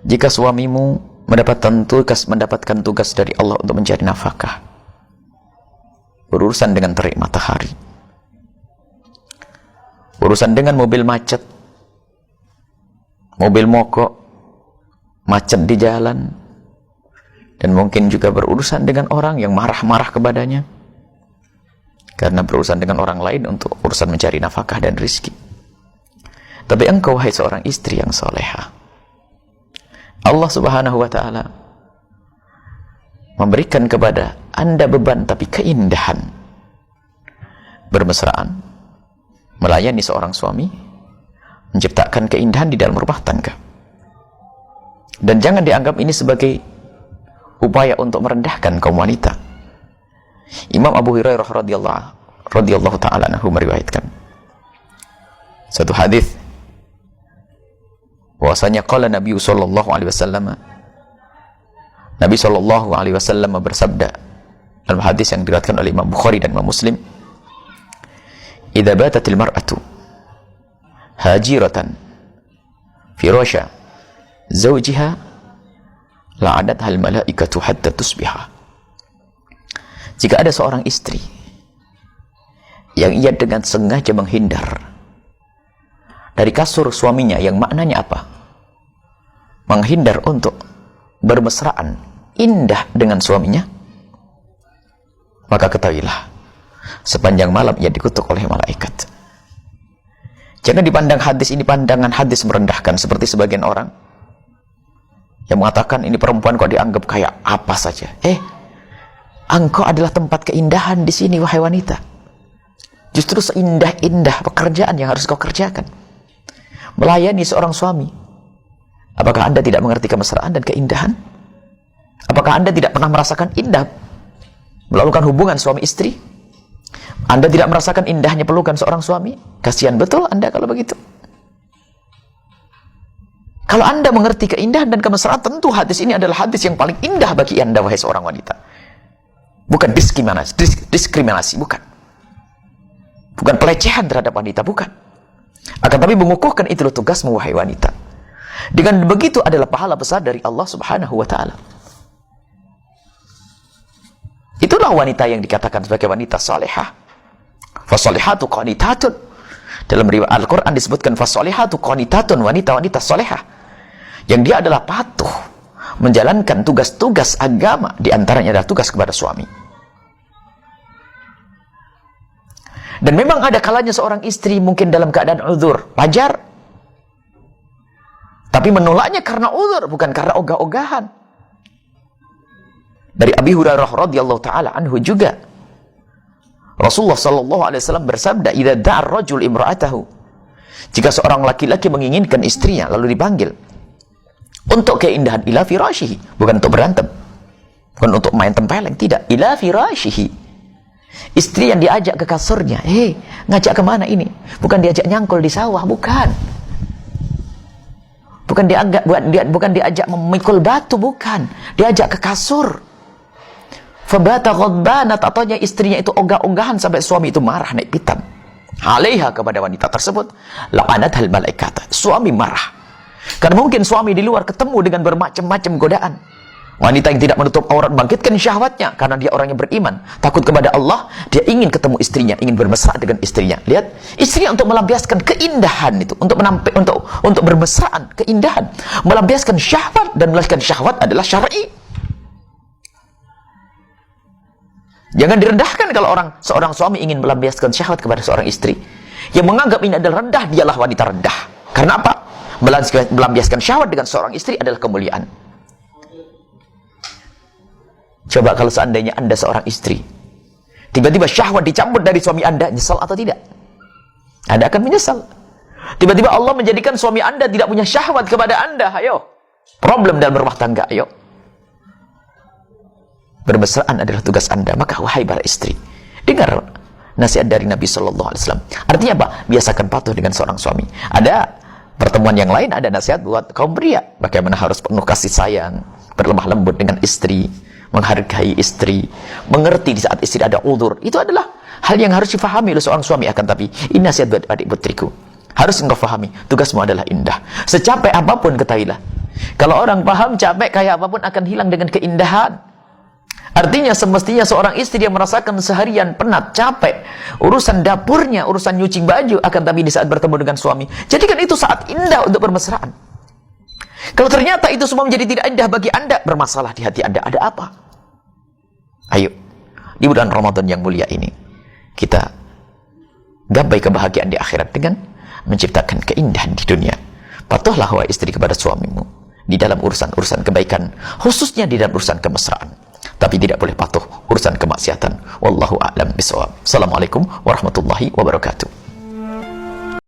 Jika suamimu mendapatkan tugas dari Allah untuk mencari nafkah, berurusan dengan terik matahari, urusan dengan mobil macet, mobil mogok, macet di jalan, dan mungkin juga berurusan dengan orang yang marah-marah kepadanya karena berurusan dengan orang lain untuk urusan mencari nafkah dan rizki. Tapi engkau, wahai seorang istri yang solehah, Allah subhanahu wa ta'ala memberikan kepada anda beban tapi keindahan, bermesraan, melayani seorang suami, menciptakan keindahan di dalam rumah tangga. Dan jangan dianggap ini sebagai upaya untuk merendahkan kaum wanita. Imam Abu Hurairah radhiyallahu ta'ala anhu meriwayatkan satu hadis bahwasanya qala Nabi sallallahu alaihi wasallam, Nabi sallallahu alaihi wasallam bersabda dalam hadis yang diriwayatkan oleh Imam Bukhari dan Imam Muslim, idza batatil mar'atu hajiratan firasha zawjiha la'adatha al malaikatu hatta tusbiha. Jika ada seorang istri yang ia dengan sengaja menghindar dari kasur suaminya, yang maknanya apa? Menghindar untuk bermesraan indah dengan suaminya, maka ketahuilah sepanjang malam ia dikutuk oleh malaikat. Jangan dipandang hadis ini pandangan hadis merendahkan seperti sebagian orang yang mengatakan ini perempuan kok dianggap kayak apa saja. Engkau adalah tempat keindahan di sini, wahai wanita. Justru seindah-indah pekerjaan yang harus kau kerjakan, melayani seorang suami. Apakah anda tidak mengerti kemesraan dan keindahan? Apakah anda tidak pernah merasakan indah melakukan hubungan suami istri? Anda tidak merasakan indahnya pelukan seorang suami? Kasihan betul anda kalau begitu. Kalau anda mengerti keindahan dan kemesraan, tentu hadis ini adalah hadis yang paling indah bagi anda, wahai seorang wanita. Bukan diskriminasi, bukan. Bukan pelecehan terhadap wanita, bukan. Akan tapi mengukuhkan itu tugasmu, wahai wanita. Dengan begitu adalah pahala besar dari Allah subhanahu wa ta'ala. Itulah wanita yang dikatakan sebagai wanita salihah. Fasalihatu qanitatun. Dalam riwayat Al-Quran disebutkan fasalihatu qanitatun, wanita-wanita salihah, yang dia adalah patuh menjalankan tugas-tugas agama, diantaranya adalah tugas kepada suami. Dan memang ada kalanya seorang istri mungkin dalam keadaan uzur, wajar. Tapi menolaknya karena uzur, bukan karena ogah-ogahan. Dari Abi Hurairah radhiyallahu taala anhu juga, Rasulullah sallallahu alaihi wasallam bersabda, "Idza da'a ar-rajul imra'atahu." Jika seorang laki-laki menginginkan istrinya lalu dipanggil untuk keindahan ila firashihi, bukan untuk berantem, bukan untuk main tempeleng, tidak, ila firashihi. Istri yang diajak ke kasurnya, ngajak kemana ini? Bukan diajak nyangkul di sawah, bukan. Bukan diajak memikul batu, bukan. Diajak ke kasur. Fabata ghadbanat, ataunya istrinya itu ogah-ogahan sampai suami itu marah, naik pitam. Alaiha, kepada wanita tersebut, la'anathal malaikat. Suami marah. Karena mungkin suami di luar ketemu dengan bermacam-macam godaan. Wanita yang tidak menutup aurat bangkitkan syahwatnya karena dia orang yang beriman, takut kepada Allah, dia ingin ketemu istrinya, ingin bermesra dengan istrinya. Lihat, istrinya untuk melampiaskan keindahan itu, untuk bermesraan, keindahan, melampiaskan syahwat, dan melampiaskan syahwat adalah syar'i. Jangan direndahkan kalau seorang suami ingin melampiaskan syahwat kepada seorang istri. Yang menganggap ini adalah rendah, dialah wanita rendah. Karena apa? Melampiaskan syahwat dengan seorang istri adalah kemuliaan. Coba kalau seandainya anda seorang istri, tiba-tiba syahwat dicabut dari suami anda, nyesal atau tidak? Anda akan menyesal. Tiba-tiba Allah menjadikan suami anda tidak punya syahwat kepada anda, ayo. Problem dalam rumah tangga, ayo. Bermesraan adalah tugas anda. Maka wahai para istri, dengar nasihat dari Nabi Sallallahu Alaihi Wasallam. Artinya apa? Biasakan patuh dengan seorang suami. Ada pertemuan yang lain, ada nasihat buat kaum pria, bagaimana harus penuh kasih sayang, berlemah lembut dengan istri, menghargai istri, mengerti di saat istri ada uzur. Itu adalah hal yang harus difahami oleh seorang suami. Akan tapi ini nasihat buat adik putriku, harus engkau fahami, tugasmu adalah indah. Secapek apapun ketahuilah, Kalau orang paham, capek kayak apapun akan hilang dengan keindahan. Artinya semestinya seorang istri yang merasakan seharian penat, capek, urusan dapurnya, urusan nyuci baju, akan tapi di saat bertemu dengan suami, jadikan itu saat indah untuk bermesraan. Kalau ternyata itu semua menjadi tidak indah bagi Anda, bermasalah di hati Anda, ada apa? Ayo, di bulan Ramadan yang mulia ini, kita gapai kebahagiaan di akhirat dengan menciptakan keindahan di dunia. Patuhlah wahai istri kepada suamimu di dalam urusan-urusan kebaikan, khususnya di dalam urusan kemesraan. Tapi tidak boleh patuh urusan kemaksiatan. Wallahu a'lam bishawab. Assalamualaikum warahmatullahi wabarakatuh.